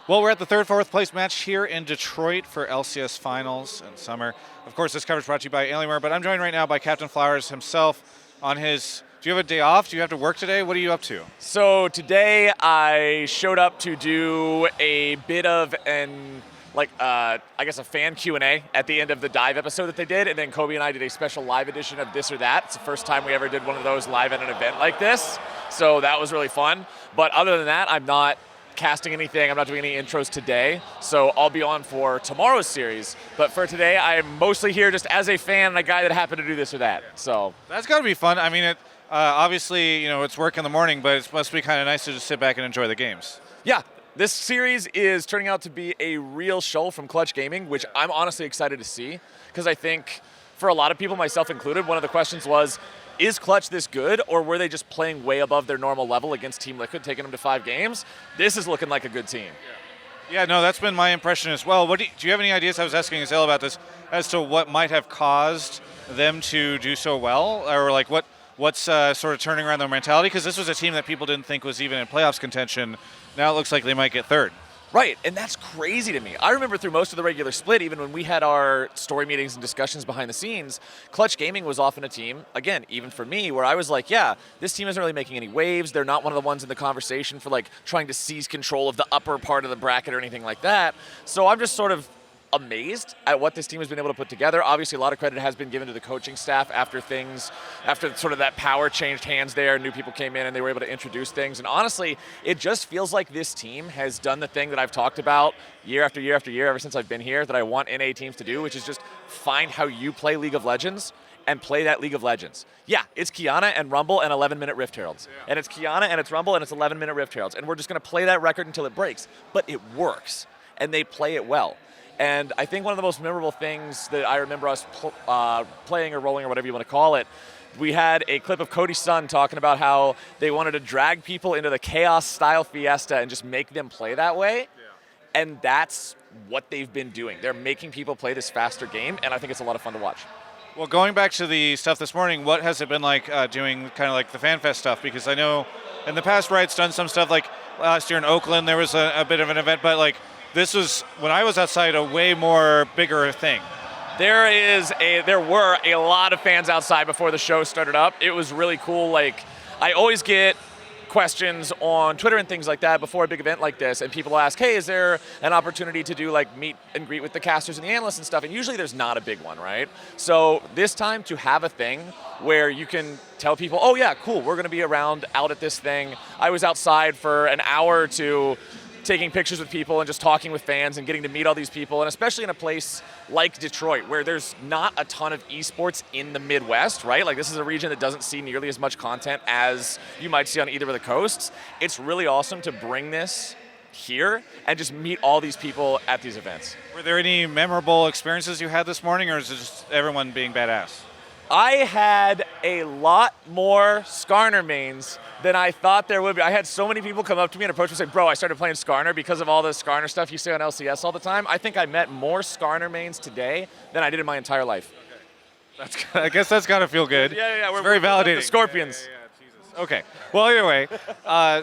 Well, we're at the third, fourth place match here in Detroit for LCS Finals in summer. Of course, this coverage brought to you by Alienware, but I'm joined right now by CaptainFlowers himself on his. Do you have a day off? Do you have to work today? What are you up to? So today I showed up to do a bit of I guess a fan Q&A at the end of the dive episode that they did, and then Kobe and I did a special live edition of This or That. It's the first time we ever did one of those live at an event like this, so that was really fun. But other than that, I'm not casting anything. I'm not doing any intros today, so I'll be on for tomorrow's series. But for today, I'm mostly here just as a fan and a guy that happened to do this or that. So that's got to be fun. I mean, obviously, it's work in the morning, but it must be kind of nice to just sit back and enjoy the games. Yeah. This series is turning out to be a real show from Clutch Gaming, which I'm honestly excited to see, because I think for a lot of people, myself included, one of the questions was, is Clutch this good, or were they just playing way above their normal level against Team Liquid, taking them to 5 games? This is looking like a good team. Yeah, no, that's been my impression as well. Do you have any ideas? I was asking Azale about this, as to what might have caused them to do so well, or like what's sort of turning around their mentality? Because this was a team that people didn't think was even in playoffs contention. Now it looks like they might get third. Right, and that's crazy to me. I remember through most of the regular split, even when we had our story meetings and discussions behind the scenes, Clutch Gaming was often a team, again, even for me, where I was like, yeah, this team isn't really making any waves. They're not one of the ones in the conversation for like trying to seize control of the upper part of the bracket or anything like that. So I'm just sort of amazed at what this team has been able to put together. Obviously, a lot of credit has been given to the coaching staff after sort of that power changed hands there, new people came in and they were able to introduce things. And honestly, it just feels like this team has done the thing that I've talked about year after year after year ever since I've been here that I want NA teams to do, which is just find how you play League of Legends and play that League of Legends. Yeah, it's Qiyana and Rumble and 11-minute Rift Heralds. Yeah. And it's Qiyana and it's Rumble and it's 11-minute Rift Heralds. And we're just going to play that record until it breaks. But it works, and they play it well. And I think one of the most memorable things that I remember us playing or rolling or whatever you want to call it, we had a clip of Cody's son talking about how they wanted to drag people into the Chaos-style Fiesta and just make them play that way. Yeah. And that's what they've been doing. They're making people play this faster game, and I think it's a lot of fun to watch. Well, going back to the stuff this morning, what has it been like doing kind of like the FanFest stuff? Because I know in the past, Riot's done some stuff like last year in Oakland, there was a bit of an event, but like, this was, when I was outside, a way more bigger thing. There were a lot of fans outside before the show started up. It was really cool. Like, I always get questions on Twitter and things like that before a big event like this, and people ask, hey, is there an opportunity to do like meet and greet with the casters and the analysts and stuff? And usually there's not a big one, right? So this time to have a thing where you can tell people, oh yeah, cool, we're gonna be around out at this thing. I was outside for an hour or two taking pictures with people and just talking with fans and getting to meet all these people, and especially in a place like Detroit where there's not a ton of esports in the Midwest, right? Like, this is a region that doesn't see nearly as much content as you might see on either of the coasts. It's really awesome to bring this here and just meet all these people at these events. Were there any memorable experiences you had this morning, or is it just everyone being badass? I had a lot more Skarner mains than I thought there would be. I had so many people come up to me and approach me and say, bro, I started playing Skarner because of all the Skarner stuff you see on LCS all the time. I think I met more Skarner mains today than I did in my entire life. Okay. I guess that's got to feel good. Yeah. We're very validating. The Scorpions. Yeah, Jesus. Okay. Well, either way,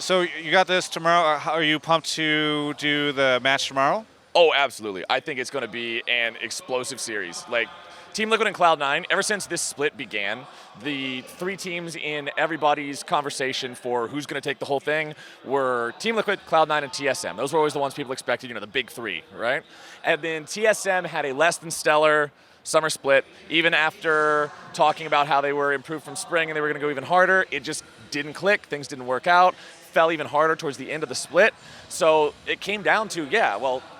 so you got this tomorrow. Are you pumped to do the match tomorrow? Oh, absolutely. I think it's going to be an explosive series. Like, Team Liquid and Cloud9, ever since this split began, the 3 teams in everybody's conversation for who's going to take the whole thing were Team Liquid, Cloud9, and TSM. Those were always the ones people expected, the big 3, right? And then TSM had a less than stellar summer split. Even after talking about how they were improved from spring and they were going to go even harder, it just didn't click. Things didn't work out. Fell even harder towards the end of the split. So it came down to,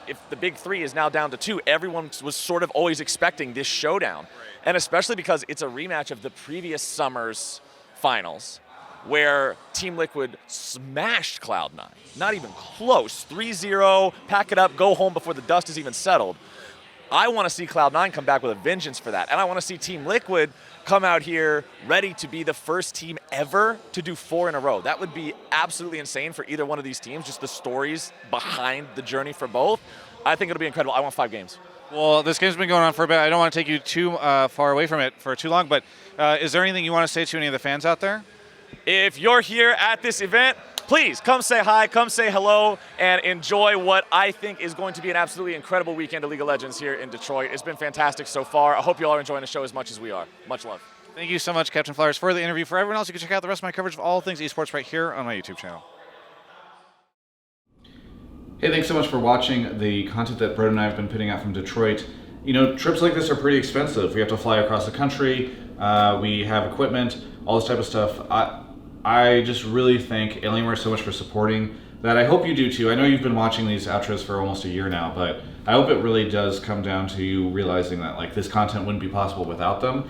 if the big 3 is now down to 2, everyone was sort of always expecting this showdown. Right. And especially because it's a rematch of the previous summer's finals, where Team Liquid smashed Cloud9. Not even close. 3-0, pack it up, go home before the dust is even settled. I want to see Cloud9 come back with a vengeance for that. And I want to see Team Liquid come out here ready to be the first team ever to do 4 in a row. That would be absolutely insane for either one of these teams, just the stories behind the journey for both. I think it'll be incredible. I want 5 games. Well, this game's been going on for a bit. I don't want to take you too far away from it for too long, but is there anything you want to say to any of the fans out there? If you're here at this event, please come say hi, come say hello, and enjoy what I think is going to be an absolutely incredible weekend of League of Legends here in Detroit. It's been fantastic so far. I hope you all are enjoying the show as much as we are. Much love. Thank you so much, CaptainFlowers, for the interview. For everyone else, you can check out the rest of my coverage of all things esports right here on my YouTube channel. Hey, thanks so much for watching the content that Brodin and I have been putting out from Detroit. You know, trips like this are pretty expensive. We have to fly across the country, we have equipment, all this type of stuff. I just really thank Alienware so much for supporting that. I hope you do too. I know you've been watching these outros for almost a year now, but I hope it really does come down to you realizing that like this content wouldn't be possible without them.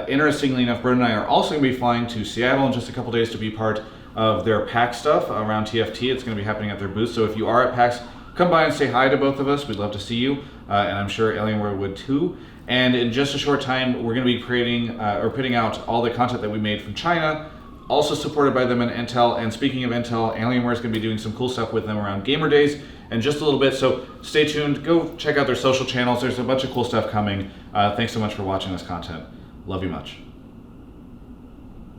Interestingly enough, Brodin and I are also going to be flying to Seattle in just a couple days to be part of their PAX stuff around TFT. It's going to be happening at their booth. So if you are at PAX, come by and say hi to both of us. We'd love to see you, and I'm sure Alienware would too. And in just a short time, we're going to be creating or putting out all the content that we made from China, also supported by them in Intel. And speaking of Intel, Alienware is going to be doing some cool stuff with them around Gamer Days in just a little bit. So stay tuned. Go check out their social channels. There's a bunch of cool stuff coming. Thanks so much for watching this content. Love you much.